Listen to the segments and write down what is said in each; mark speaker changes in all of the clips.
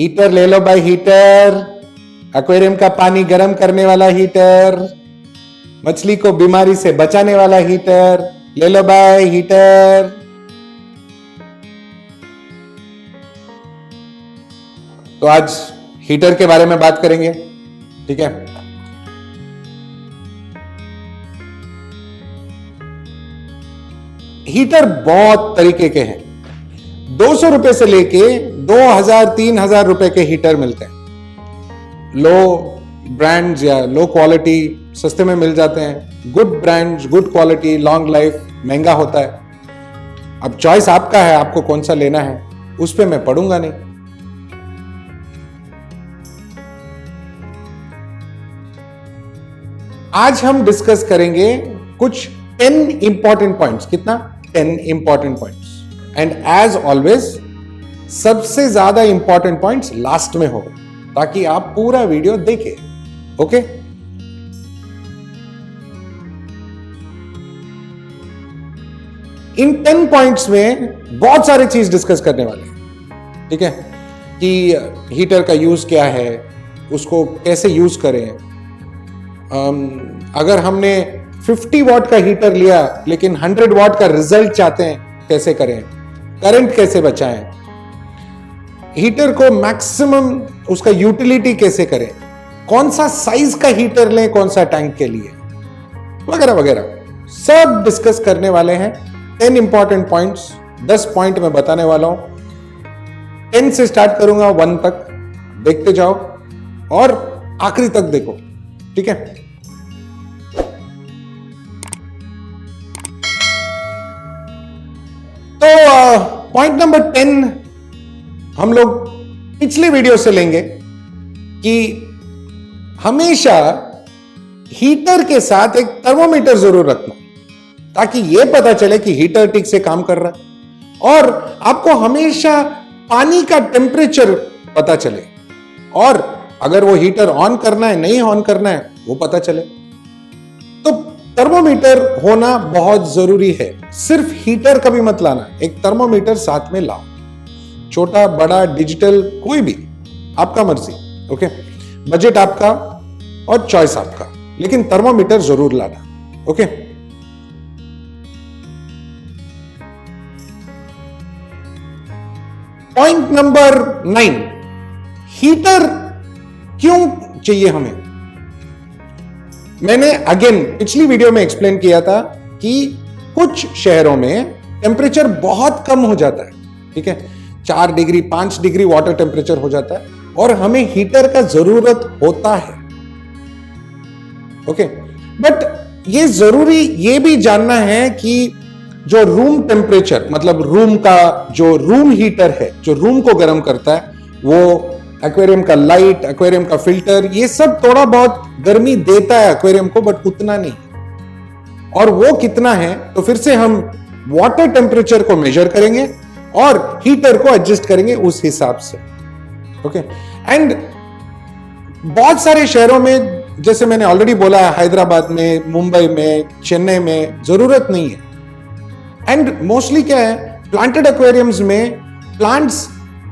Speaker 1: Heater ले लो भाई, heater, aquarium का पानी गर्म करने वाला हीटर, मछली को बीमारी से बचाने वाला हीटर, ले लो भाई हीटर। तो आज हीटर के बारे में बात करेंगे, ठीक है। हीटर बहुत तरीके के हैं। 200 रुपए से लेके 2000-3000 रुपए के हीटर मिलते हैं। लो ब्रांड्स या लो क्वालिटी सस्ते में मिल जाते हैं। Good brands, good quality, long life महंगा होता है। अब चॉइस आपका है, आपको कौन सा लेना है, उस पे मैं पढ़ूंगा नहीं। आज हम डिस्कस करेंगे कुछ 10 इंपॉर्टेंट पॉइंट्स। कितना? 10 important points. And as always सबसे ज्यादा इंपॉर्टेंट पॉइंट्स लास्ट में होगा, ताकि आप पूरा वीडियो देखें। ओके? इन 10 पॉइंट्स में बहुत सारी चीज डिस्कस करने वाले हैं, ठीक है, कि हीटर का यूज क्या है, उसको कैसे यूज करें। अगर हमने 50 वॉट का हीटर लिया लेकिन 100 वॉट का रिजल्ट चाहते हैं, कैसे करें, करंट कैसे बचाएं, हीटर को मैक्सिमम उसका यूटिलिटी कैसे करें, कौन सा साइज का हीटर लें, कौन सा टैंक के लिए, वगैरह वगैरह सब डिस्कस करने वाले हैं। 10 इंपॉर्टेंट पॉइंट्स, 10 पॉइंट मैं बताने वाला हूं। 10 से स्टार्ट करूंगा 1 तक, देखते जाओ और आखिरी तक देखो, ठीक है। तो पॉइंट नंबर 10 हम लोग पिछले वीडियो से लेंगे कि हमेशा हीटर के साथ एक थर्मोमीटर जरूर रखना, ताकि यह पता चले कि हीटर ठीक से काम कर रहा है, और आपको हमेशा पानी का टेम्परेचर पता चले, और अगर वो हीटर ऑन करना है, नहीं ऑन करना है, वो पता चले। तो थर्मोमीटर होना बहुत जरूरी है। सिर्फ हीटर कभी मत लाना, एक थर्मोमीटर साथ में लाओ, छोटा बड़ा डिजिटल कोई भी, आपका मर्जी। ओके, बजट आपका और चॉइस आपका, लेकिन थर्मोमीटर जरूर लाना। ओके, पॉइंट नंबर 9, हीटर क्यों चाहिए हमें। मैंने अगेन पिछली वीडियो में एक्सप्लेन किया था कि कुछ शहरों में टेम्परेचर बहुत कम हो जाता है, ठीक है, 4 डिग्री 5 डिग्री वाटर टेम्परेचर हो जाता है, और हमें हीटर का जरूरत होता है। ओके, बट ये जरूरी ये भी जानना है कि जो रूम टेम्परेचर, मतलब रूम का जो रूम हीटर है, जो रूम को गर्म करता है, वो एक्वेरियम का लाइट, एक्वेरियम का फिल्टर, ये सब थोड़ा बहुत गर्मी देता है एक्वेरियम को, बट उतना नहीं। और वो कितना है, तो फिर से हम वाटर टेम्परेचर को मेजर करेंगे और हीटर को एडजस्ट करेंगे उस हिसाब से। ओके, एंड बहुत सारे शहरों में, जैसे मैंने ऑलरेडी बोला, हैदराबाद में, मुंबई में, चेन्नई में जरूरत नहीं है। एंड मोस्टली क्या है, प्लांटेड एक्वेरियम्स में प्लांट्स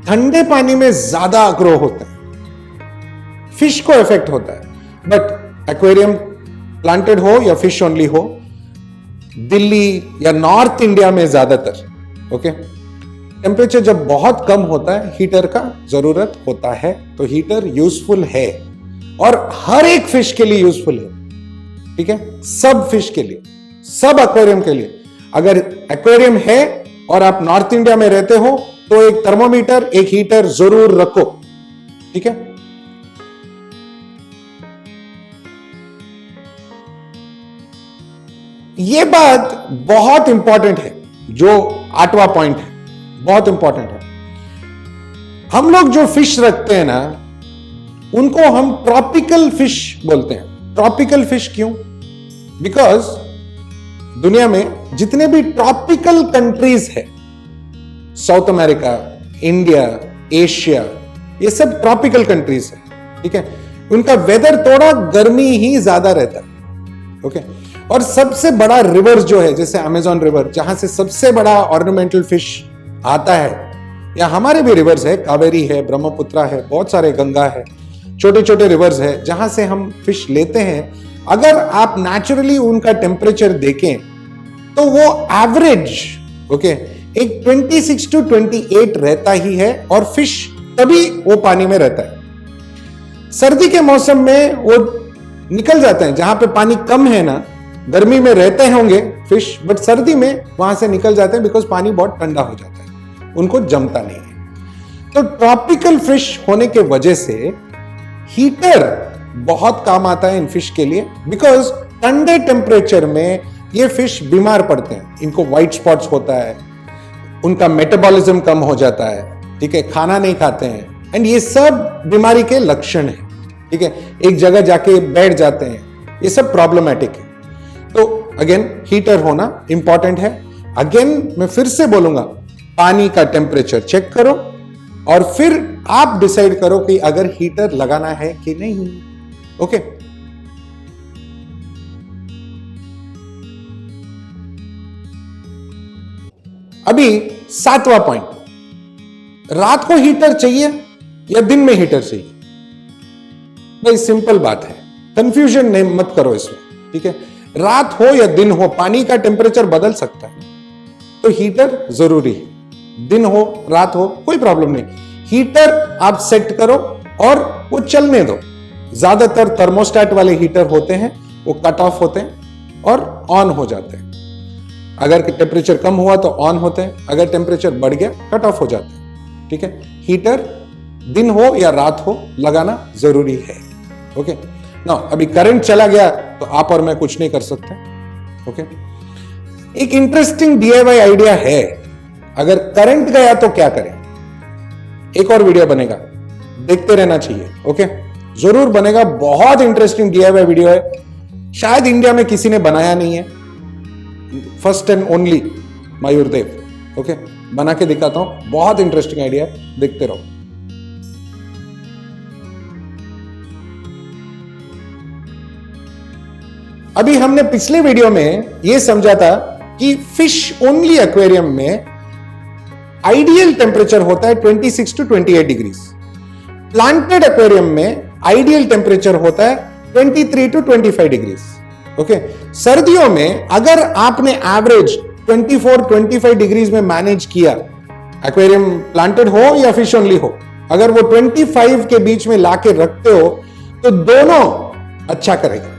Speaker 1: ठंडे पानी में ज्यादा ग्रो होते हैं, फिश को इफेक्ट होता है। बट एक्वेरियम प्लांटेड हो या फिश ओनली हो, दिल्ली या नॉर्थ इंडिया में ज्यादातर, ओके, टेम्परेचर जब बहुत कम होता है, हीटर का जरूरत होता है। तो हीटर यूजफुल है, और हर एक फिश के लिए यूजफुल है, ठीक है, सब फिश के लिए, सब एक्वेरियम के लिए। अगर एक्वेरियम है और आप नॉर्थ इंडिया में रहते हो, तो एक थर्मोमीटर, एक हीटर जरूर रखो, ठीक है। यह बात बहुत इंपॉर्टेंट है, जो 8वां पॉइंट है, बहुत इंपॉर्टेंट है। हम लोग जो फिश रखते हैं ना, उनको हम ट्रॉपिकल फिश बोलते हैं। ट्रॉपिकल फिश क्यों? बिकॉज दुनिया में जितने भी ट्रॉपिकल कंट्रीज है, साउथ अमेरिका, इंडिया, एशिया, ये सब ट्रॉपिकल कंट्रीज है, ठीक है। उनका वेदर थोड़ा गर्मी ही ज्यादा रहता है, ओके। और सबसे बड़ा रिवर जो है, जैसे अमेज़न रिवर, जहां से सबसे बड़ा ऑर्नामेंटल फिश आता है, या हमारे भी रिवर्स है, कावेरी है, ब्रह्मपुत्रा है, बहुत सारे, गंगा है, छोटे छोटे रिवर्स है जहां से हम फिश लेते हैं। अगर आप नेचुरली उनका टेम्परेचर देखें तो वो एवरेज एक 26 to 28 रहता ही है, और फिश तभी वो पानी में रहता है। सर्दी के मौसम में वो निकल जाते हैं, जहां पे पानी कम है ना, गर्मी में रहते होंगे फिश, बट सर्दी में वहां से निकल जाते हैं बिकॉज पानी बहुत ठंडा हो जाता है, उनको जमता नहीं है। तो ट्रॉपिकल फिश होने के वजह से हीटर बहुत काम आता है इन फिश के लिए, बिकॉज ठंडे टेम्परेचर में ये फिश बीमार पड़ते हैं, इनको व्हाइट स्पॉट्स होता है, उनका मेटाबॉलिज्म कम हो जाता है, ठीक है, खाना नहीं खाते हैं, एंड ये सब बीमारी के लक्षण है, ठीक है, एक जगह जाके बैठ जाते हैं, ये सब प्रॉब्लमैटिक है। तो अगेन हीटर होना इंपॉर्टेंट है। अगेन मैं फिर से बोलूंगा, पानी का टेम्परेचर चेक करो और फिर आप डिसाइड करो कि अगर हीटर लगाना है कि नहीं। ओके, अभी 7वां पॉइंट, रात को हीटर चाहिए या दिन में हीटर चाहिए? भाई सिंपल बात है, कंफ्यूजन नहीं मत करो इसमें, ठीक है। रात हो या दिन हो, पानी का टेम्परेचर बदल सकता है, तो हीटर जरूरी है। दिन हो रात हो कोई प्रॉब्लम नहीं, हीटर आप सेट करो और वो चलने दो। ज्यादातर थर्मोस्टेट वाले हीटर होते हैं, वो कट ऑफ होते हैं और ऑन हो जाते हैं। अगर टेम्परेचर कम हुआ तो ऑन होते हैं, अगर टेम्परेचर बढ़ गया कट ऑफ हो जाते हैं, ठीक है। हीटर दिन हो या रात हो लगाना जरूरी है। ओके ना, अभी करंट चला गया तो आप और मैं कुछ नहीं कर सकते। ओके, एक इंटरेस्टिंग DIY आइडिया है, अगर करंट गया तो क्या करें, एक और वीडियो बनेगा, देखते रहना चाहिए। ओके, जरूर बनेगा, बहुत इंटरेस्टिंग DIY वीडियो है, शायद इंडिया में किसी ने बनाया नहीं है, फर्स्ट एंड ओनली मयूरदेव। ओके, बना के दिखाता हूं, बहुत इंटरेस्टिंग आइडिया है, देखते रहो। अभी हमने पिछले वीडियो में यह समझा था कि फिश ओनली एक्वेरियम में आइडियल टेम्परेचर होता है 26 to 28 डिग्रीज। प्लांटेड एक्वेरियम में आइडियल टेम्परेचर होता है 23 to 25 डिग्रीज। ओके, सर्दियों में अगर आपने एवरेज 24-25 डिग्रीज में मैनेज किया, एक्वेरियम प्लांटेड हो या फिश ओनली हो, अगर वो 25 के बीच में लाके रखते हो तो दोनों अच्छा करेगा,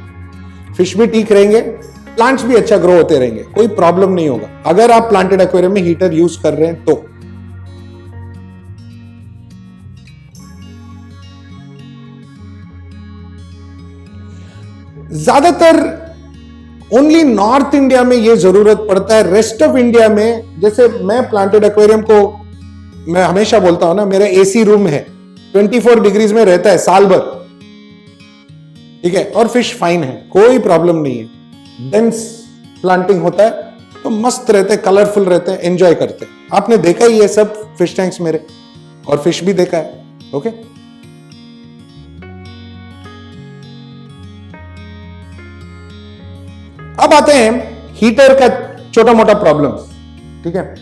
Speaker 1: फिश भी ठीक रहेंगे, प्लांट्स भी अच्छा ग्रो होते रहेंगे, कोई प्रॉब्लम नहीं होगा अगर आप प्लांटेड एक्वेरियम में हीटर यूज कर रहे हैं तो। ज्यादातर ओनली नॉर्थ इंडिया में यह जरूरत पड़ता है, रेस्ट ऑफ इंडिया में, जैसे मैं प्लांटेड एक्वेरियम को मैं हमेशा बोलता हूं ना, मेरा AC रूम है, 24 डिग्रीज में रहता है साल भर, ठीक है, और फिश फाइन है, कोई प्रॉब्लम नहीं है। डेंस प्लांटिंग होता है तो मस्त रहते हैं, कलरफुल रहते हैं, एंजॉय करते हैं। आपने देखा ही है सब फिश टैंक्स मेरे, और फिश भी देखा है। ओके, अब आते हैं हीटर का छोटा मोटा प्रॉब्लम्स, ठीक है।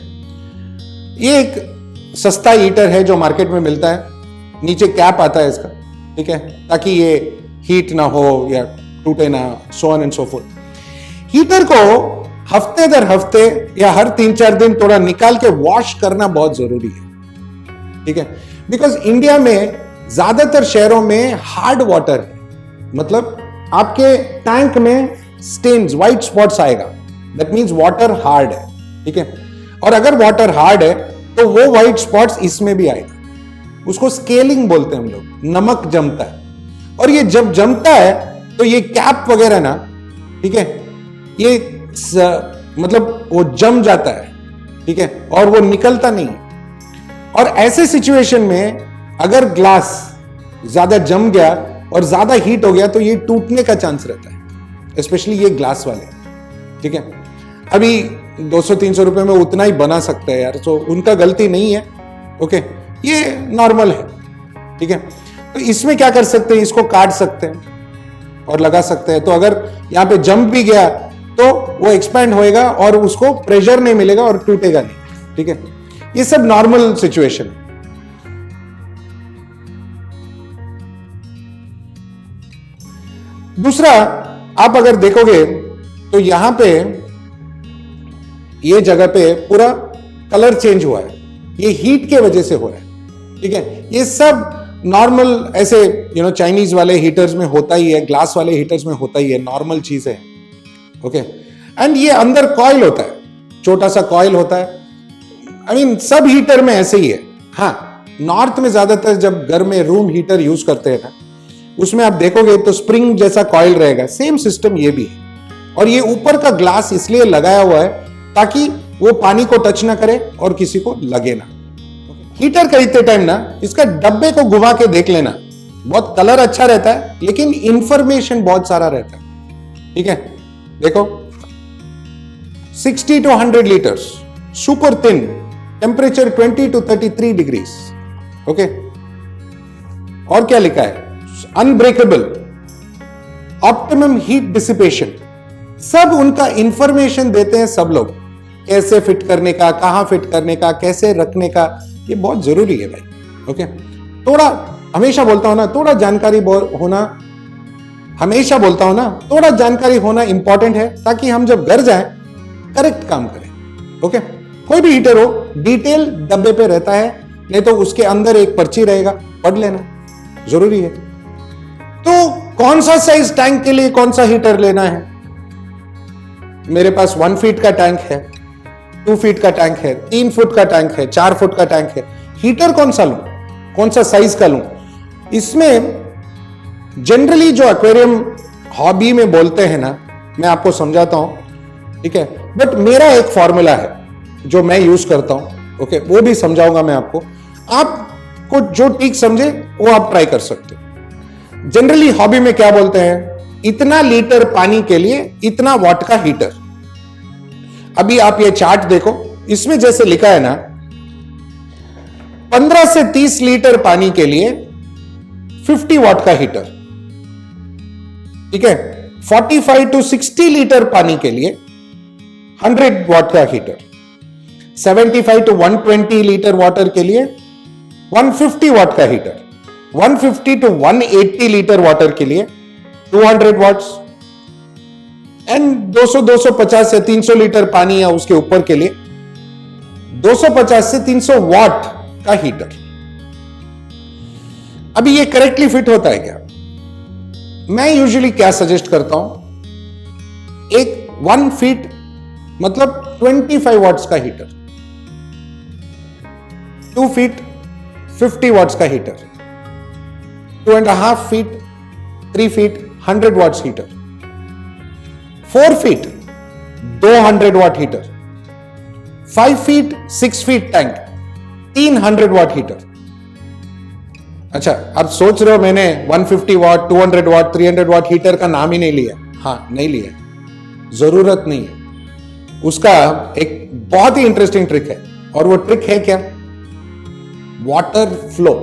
Speaker 1: ये एक सस्ता हीटर है जो मार्केट में मिलता है, नीचे कैप आता है इसका, ठीक है, ताकि ये हीट ना हो या टूटे ना, so on and so fourth. Heater को हफ्ते दर हफ्ते या हर 3-4 दिन थोड़ा निकाल के वॉश करना बहुत जरूरी है, ठीक है, बिकॉज इंडिया में ज्यादातर शहरों में हार्ड वाटर है, मतलब आपके टैंक में स्टेन्स, व्हाइट स्पॉट्स आएगा, दैट मींस वाटर हार्ड है, ठीक है। और अगर वाटर हार्ड है तो वो व्हाइट स्पॉट्स इसमें भी आएगा, उसको स्केलिंग बोलते हैं हम लोग, नमक जमता है, और ये जब जमता है तो ये कैप वगैरह ना, ठीक है, ये मतलब वो जम जाता है, ठीक है, और वो निकलता नहीं है। और ऐसे सिचुएशन में अगर ग्लास ज्यादा जम गया और ज्यादा हीट हो गया तो ये टूटने का चांस रहता है, स्पेशली ये ग्लास वाले, ठीक है। अभी 200-300 रुपए में उतना ही बना सकते हैं यार, तो उनका गलती नहीं है। ओके, ये नॉर्मल है, ठीक है। तो इसमें क्या कर सकते हैं, इसको काट सकते हैं और लगा सकते हैं, तो अगर यहां पे जंप भी गया तो वो एक्सपैंड होएगा और उसको प्रेशर नहीं मिलेगा और टूटेगा नहीं, ठीक है। ये सब नॉर्मल सिचुएशन है। दूसरा, आप अगर देखोगे तो यहां पे ये जगह पे पूरा कलर चेंज हुआ है, ये हीट के वजह से हो रहा है। ठीक है, ये सब नॉर्मल ऐसे चाइनीज वाले हीटर्स में होता ही है, ग्लास वाले हीटर्स में होता ही है, नॉर्मल चीज है। ओके, एंड ये अंदर कॉइल होता है, छोटा सा कॉइल होता है। सब हीटर में ऐसे ही है। हाँ, नॉर्थ में ज्यादातर जब घर में रूम हीटर यूज करते हैं ना, उसमें आप देखोगे तो स्प्रिंग जैसा कॉइल रहेगा, सेम सिस्टम ये भी है। और ये ऊपर का ग्लास इसलिए लगाया हुआ है ताकि वो पानी को टच ना करे और किसी को लगे ना। हीटर खरीदते टाइम ना इसका डब्बे को घुमा के देख लेना, बहुत कलर अच्छा रहता है लेकिन इंफॉर्मेशन बहुत सारा रहता है। ठीक है, देखो 60 to 100 litres, super thin, temperature 20 to 33 degrees. Okay, और क्या लिखा है, अनब्रेकेबल, ऑप्टिमम हीट डिसिपेशन, सब उनका इंफॉर्मेशन देते हैं सब लोग, कैसे फिट करने का, कहां फिट करने का, कैसे रखने का, ये बहुत जरूरी है भाई। ओके, थोड़ा हमेशा बोलता हूं ना, थोड़ा जानकारी होना, हमेशा बोलता हूं ना, थोड़ा जानकारी होना इंपॉर्टेंट है ताकि हम जब घर जाएं करेक्ट काम करें। ओके, कोई भी हीटर हो, डिटेल डब्बे पे रहता है, नहीं तो उसके अंदर एक पर्ची रहेगा, पढ़ लेना जरूरी है। तो कौन सा साइज टैंक के लिए कौन सा हीटर लेना है? मेरे पास 1 फीट का टैंक है, 2 फीट का टैंक है, 3 फुट का टैंक है, 4 फुट का टैंक है। हीटर कौन सा लूं, कौन सा साइज का लूं? इसमें जनरली जो एक्वेरियम हॉबी में बोलते हैं ना, मैं आपको समझाता हूं, ठीक है, बट मेरा एक फॉर्मूला है जो मैं यूज करता हूं। ओके, वो भी समझाऊंगा मैं आपको, आपको जो ठीक समझे वो आप ट्राई कर सकते हो। जनरली हॉबी में क्या बोलते हैं, इतना लीटर पानी के लिए इतना वाट का हीटर। अभी आप ये चार्ट देखो, इसमें जैसे लिखा है ना, 15 से 30 लीटर पानी के लिए 50 वाट का हीटर। ठीक है, 45 to 60 लीटर पानी के लिए 100 वाट का हीटर, 75 to 120 लीटर वाटर के लिए 150 वाट का हीटर, 150 to 180 लीटर वाटर के लिए 200 वाट्स, एंड 200-250 से 300 लीटर पानी या उसके ऊपर के लिए 250 से 300 वाट का हीटर। अभी ये करेक्टली फिट होता है क्या? मैं यूजुअली क्या सजेस्ट करता हूं, एक 1 फीट मतलब 25 वाट्स का हीटर, 2 फीट 50 वाट्स का heater, 2.5 feet 3 feet 100 watts heater, 4 feet 200 watt heater, 5 feet 6 feet tank 300 watt heater. अच्छा, आप सोच रहे हो मैंने 150 वाट 200 वाट 300 वाट हीटर का नाम ही नहीं लिया। हाँ, नहीं लिया, जरूरत नहीं है। उसका एक बहुत ही इंटरेस्टिंग ट्रिक है, और वो ट्रिक है क्या, वाटर फ्लो।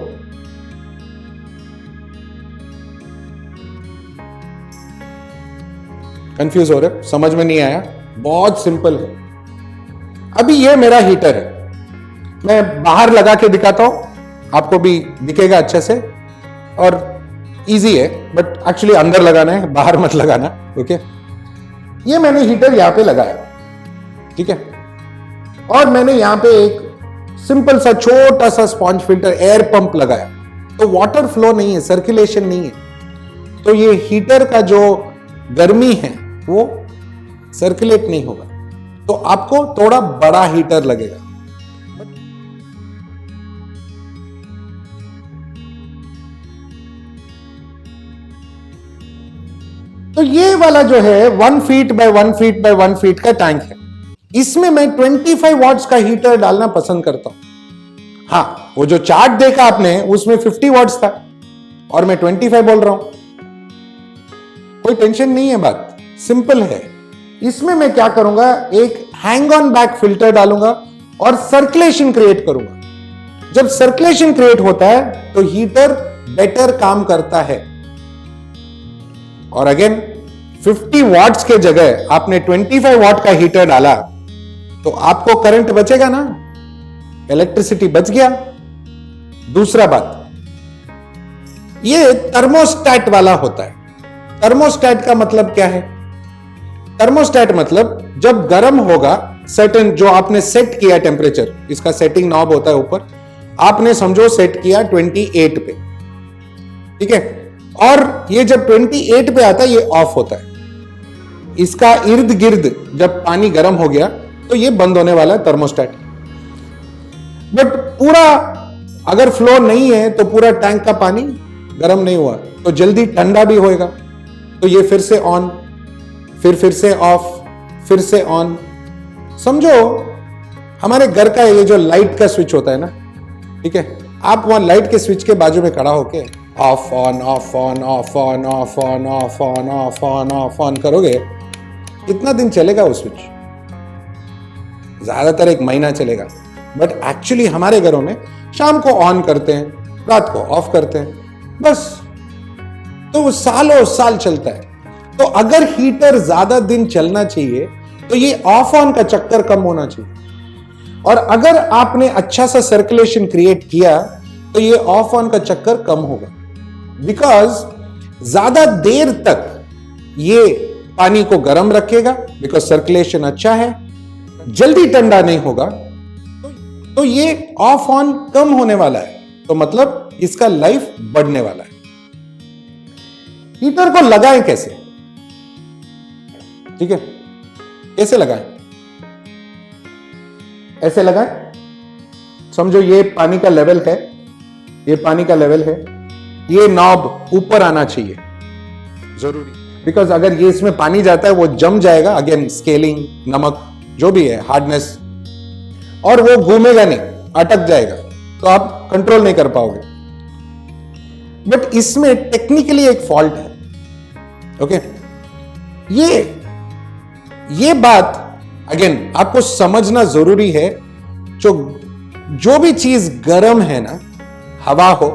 Speaker 1: कंफ्यूज हो रहे, समझ में नहीं आया? बहुत सिंपल है। अभी ये मेरा हीटर है, मैं बाहर लगा के दिखाता हूं, आपको भी दिखेगा अच्छे से, और इजी है, बट एक्चुअली अंदर लगाना है, बाहर मत लगाना। ओके, ये मैंने हीटर यहां पे लगाया, ठीक है, और मैंने यहां पे एक सिंपल सा छोटा सा स्पॉन्ज फिल्टर एयर पंप लगाया, तो वाटर फ्लो नहीं है, सर्कुलेशन नहीं है, तो ये हीटर का जो गर्मी है वो सर्कुलेट नहीं होगा, तो आपको थोड़ा बड़ा हीटर लगेगा। तो ये वाला जो है 1 feet by 1 feet by 1 feet का टैंक है, इसमें मैं 25 वाट्स का हीटर डालना पसंद करता हूं। हाँ, वो जो चार्ट देखा आपने उसमें 50 वाट्स था और मैं 25 बोल रहा हूं, कोई टेंशन नहीं है, बात सिंपल है। इसमें मैं क्या करूंगा, एक हैंग ऑन बैक फिल्टर डालूंगा और सर्कुलेशन क्रिएट करूंगा। जब सर्कुलेशन क्रिएट होता है तो हीटर बेटर काम करता है। और अगेन 50 वाट्स के जगह आपने 25 वाट का हीटर डाला तो आपको करंट बचेगा ना, इलेक्ट्रिसिटी बच गया। दूसरा बात, ये थर्मोस्टेट वाला होता है। थर्मोस्टेट का मतलब क्या है? थर्मोस्टेट मतलब जब गर्म होगा, सर्टेन जो आपने सेट किया टेम्परेचर, इसका सेटिंग नॉब होता है ऊपर, आपने समझो सेट किया 28 पे, ठीक है, और ये जब 28 पे आता है ये ऑफ होता है। इसका इर्द गिर्द जब पानी गर्म हो गया तो ये बंद होने वाला है थर्मोस्टेट। बट पूरा अगर फ्लो नहीं है तो पूरा टैंक का पानी गर्म नहीं हुआ तो जल्दी ठंडा भी होएगा, तो ये फिर से ऑन, फिर से ऑफ, फिर से ऑन। समझो हमारे घर का ये जो लाइट का स्विच होता है ना, ठीक है, आप वहां लाइट के स्विच के बाजू में खड़ा होके of on off on off on off on off on off on off on करोगे, कितना दिन चलेगा वो स्विच? ज्यादातर 1 महीना चलेगा। बट एक्चुअली हमारे घरों में शाम को ऑन करते हैं, रात को ऑफ करते हैं, बस। तो वो सालों साल चलता है। तो अगर हीटर ज्यादा दिन चलना चाहिए तो ये ऑफ ऑन का चक्कर कम होना चाहिए, और अगर आपने अच्छा सा सर्कुलेशन क्रिएट किया तो ये ऑफ ऑन का चक्कर कम होगा। बिकॉज ज्यादा देर तक ये पानी को गर्म रखेगा, बिकॉज सर्कुलेशन अच्छा है, जल्दी ठंडा नहीं होगा, तो ये ऑफ ऑन कम होने वाला है, तो मतलब इसका लाइफ बढ़ने वाला है। हीटर को लगाएं कैसे? ठीक है, कैसे लगाएं? ऐसे लगाएं। समझो ये पानी का लेवल है, ये पानी का लेवल है, ये नॉब ऊपर आना चाहिए जरूरी, बिकॉज अगर ये इसमें पानी जाता है वो जम जाएगा, अगेन स्केलिंग, नमक जो भी है, हार्डनेस, और वो घूमेगा नहीं, अटक जाएगा, तो आप कंट्रोल नहीं कर पाओगे। बट इसमें टेक्निकली एक फॉल्ट है। ओके, ये बात अगेन आपको समझना जरूरी है। जो भी चीज गर्म है ना, हवा हो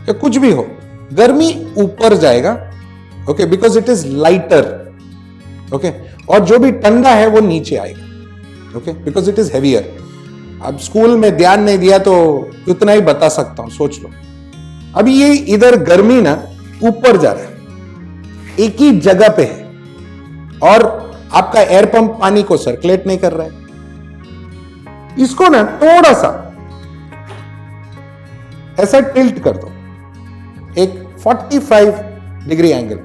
Speaker 1: या कुछ भी हो, गर्मी ऊपर जाएगा, okay, because it is lighter, okay, और जो भी ठंडा है वो नीचे आएगा, okay, because it is heavier. अब स्कूल में ध्यान नहीं दिया तो उतना ही बता सकता हूं, सोच लो। अभी ये इधर गर्मी ना ऊपर जा रहा है, एक ही जगह पे है, और आपका एयर पंप पानी को सर्कुलेट नहीं कर रहा है। इसको ना थोड़ा सा ऐसा टिल्ट कर दो, एक 45 डिग्री एंगल।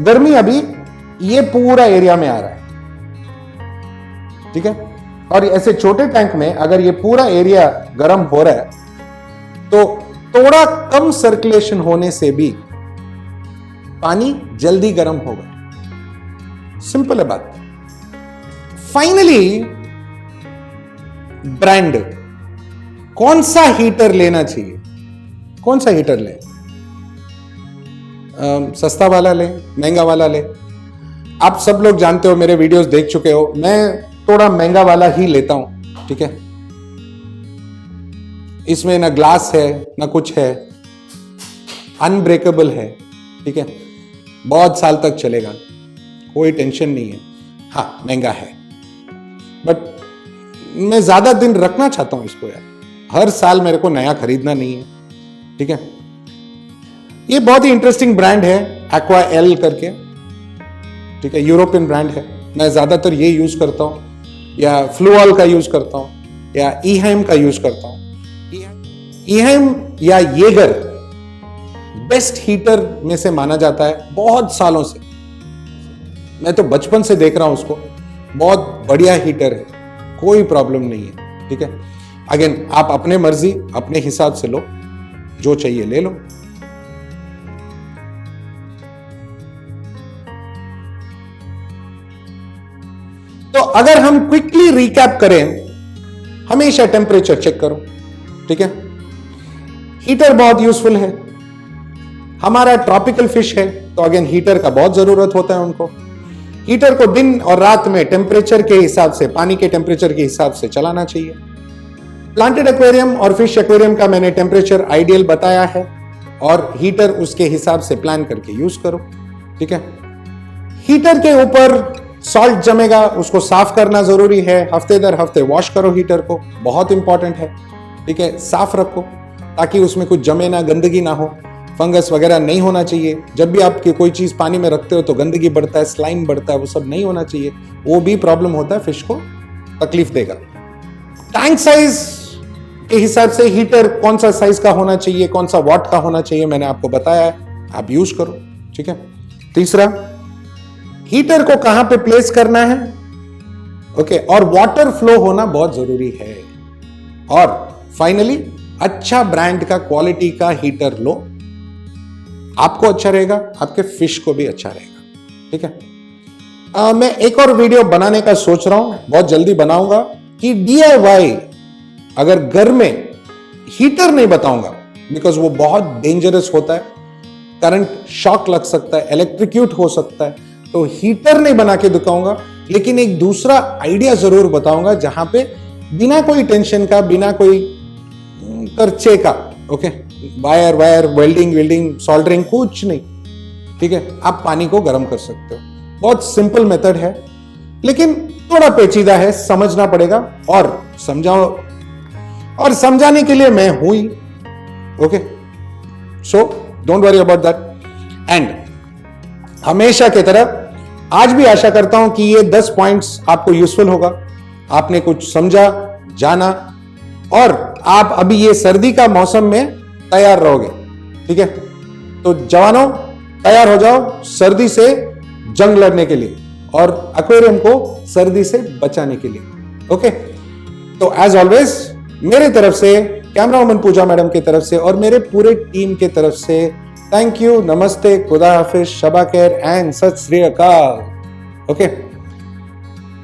Speaker 1: गर्मी अभी ये पूरा एरिया में आ रहा है, ठीक है, और ऐसे छोटे टैंक में अगर ये पूरा एरिया गर्म हो रहा है तो थोड़ा कम सर्कुलेशन होने से भी पानी जल्दी गर्म होगा। सिंपल है बात। फाइनली, ब्रांड, कौन सा हीटर लेना चाहिए? कौन सा हीटर ले? सस्ता वाला ले, महंगा वाला ले? आप सब लोग जानते हो, मेरे वीडियोस देख चुके हो, मैं थोड़ा महंगा वाला ही लेता हूं, ठीक है। इसमें ना ग्लास है ना कुछ है, अनब्रेकेबल है, ठीक है, बहुत साल तक चलेगा, कोई टेंशन नहीं है। हाँ, महंगा है, बट मैं ज्यादा दिन रखना चाहता हूं इसको यार, हर साल मेरे को नया खरीदना नहीं है, ठीक है। ये बहुत ही इंटरेस्टिंग ब्रांड है, एक्वा एल करके, ठीक है, यूरोपियन ब्रांड है। मैं ज्यादातर ये यूज करता हूं, या फ्लूऑल का यूज करता हूं, या ईहाइम का यूज करता हूं। ईहाइम या येगर बेस्ट हीटर में से माना जाता है बहुत सालों से। मैं तो बचपन से देख रहा हूं उसको, बहुत बढ़िया हीटर है, कोई प्रॉब्लम नहीं है, ठीक है। अगेन आप अपने मर्जी, अपने हिसाब से लो, जो चाहिए ले लो। तो अगर हम क्विकली रिकैप करें, हमेशा टेम्परेचर चेक करो, ठीक है। हीटर बहुत यूजफुल है। हमारा ट्रॉपिकल फिश है तो अगेन हीटर का बहुत जरूरत होता है उनको। हीटर को दिन और रात में टेम्परेचर के हिसाब से, पानी के टेम्परेचर के हिसाब से चलाना चाहिए। प्लांटेड एक्वेरियम और फिश एक्वेरियम का मैंने टेम्परेचर आइडियल बताया है, और हीटर उसके हिसाब से प्लान करके यूज करो, ठीक है। हीटर के ऊपर सॉल्ट जमेगा, उसको साफ करना जरूरी है, हफ्ते दर हफ्ते वॉश करो हीटर को, बहुत इंपॉर्टेंट है। ठीक है, साफ रखो ताकि उसमें कुछ जमे ना, गंदगी ना हो, फंगस वगैरह नहीं होना चाहिए। जब भी आप कोई चीज पानी में रखते हो तो गंदगी बढ़ता है, स्लाइम बढ़ता है, वो सब नहीं होना चाहिए, वो भी प्रॉब्लम होता है, फिश को तकलीफ देगा। टैंक साइज के हिसाब से हीटर कौन सा साइज का होना चाहिए, कौन सा वॉट का होना चाहिए, मैंने आपको बताया है, आप यूज करो। ठीक है, तीसरा, हीटर को कहां पे प्लेस करना है, ओके, और वाटर फ्लो होना बहुत जरूरी है। और फाइनली, अच्छा ब्रांड का, क्वालिटी का हीटर लो, आपको अच्छा रहेगा, आपके फिश को भी अच्छा रहेगा। ठीक है, मैं एक और वीडियो बनाने का सोच रहा हूं, बहुत जल्दी बनाऊंगा, कि DIY, अगर घर में हीटर नहीं बताऊंगा बिकॉज वो बहुत डेंजरस होता है, करंट शॉक लग सकता है, इलेक्ट्रिक्यूट हो सकता है, तो हीटर नहीं बना के दिखाऊंगा, लेकिन एक दूसरा आइडिया जरूर बताऊंगा जहां पे बिना कोई टेंशन का, बिना कोई खर्चे का, ओके, वायर वेल्डिंग सोल्डरिंग कुछ नहीं, ठीक है, आप पानी को गर्म कर सकते हो। बहुत सिंपल मेथड है, लेकिन थोड़ा पेचीदा है, समझना पड़ेगा, और समझाओ, और समझाने के लिए मैं हूं ही, okay, so don't worry about that. And हमेशा की तरह आज भी आशा करता हूं कि ये 10 पॉइंट्स आपको यूजफुल होगा, आपने कुछ समझा, जाना, और आप अभी ये सर्दी का मौसम में तैयार रहोगे। ठीक है, तो जवानों, तैयार हो जाओ सर्दी से जंग लड़ने के लिए और एक्वेरियम को सर्दी से बचाने के लिए। ओके, तो एज ऑलवेज मेरे तरफ से, कैमरा वुमन पूजा मैडम की तरफ से और मेरे पूरे टीम की तरफ से थैंक यू, नमस्ते, खुदा हाफिज, शबा खैर एंड सत श्री अकाल। ओके,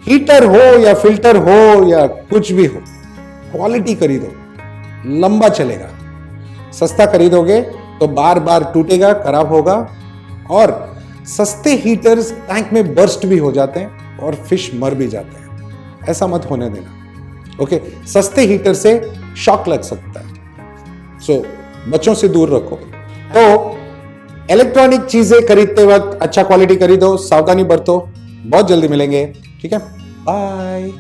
Speaker 1: हीटर हो या फिल्टर हो या कुछ भी हो, क्वालिटी खरीदो, लंबा चलेगा। सस्ता खरीदोगे तो बार बार टूटेगा, खराब होगा, और सस्ते हीटर्स टैंक में बर्स्ट भी हो जाते हैं और फिश मर भी जाते हैं, ऐसा मत होने देना। ओके, सस्ते हीटर से शॉक लग सकता है, सो बच्चों से दूर रखो। तो इलेक्ट्रॉनिक चीजें खरीदते वक्त अच्छा क्वालिटी खरीदो, सावधानी बरतो। बहुत जल्दी मिलेंगे, ठीक है, बाय।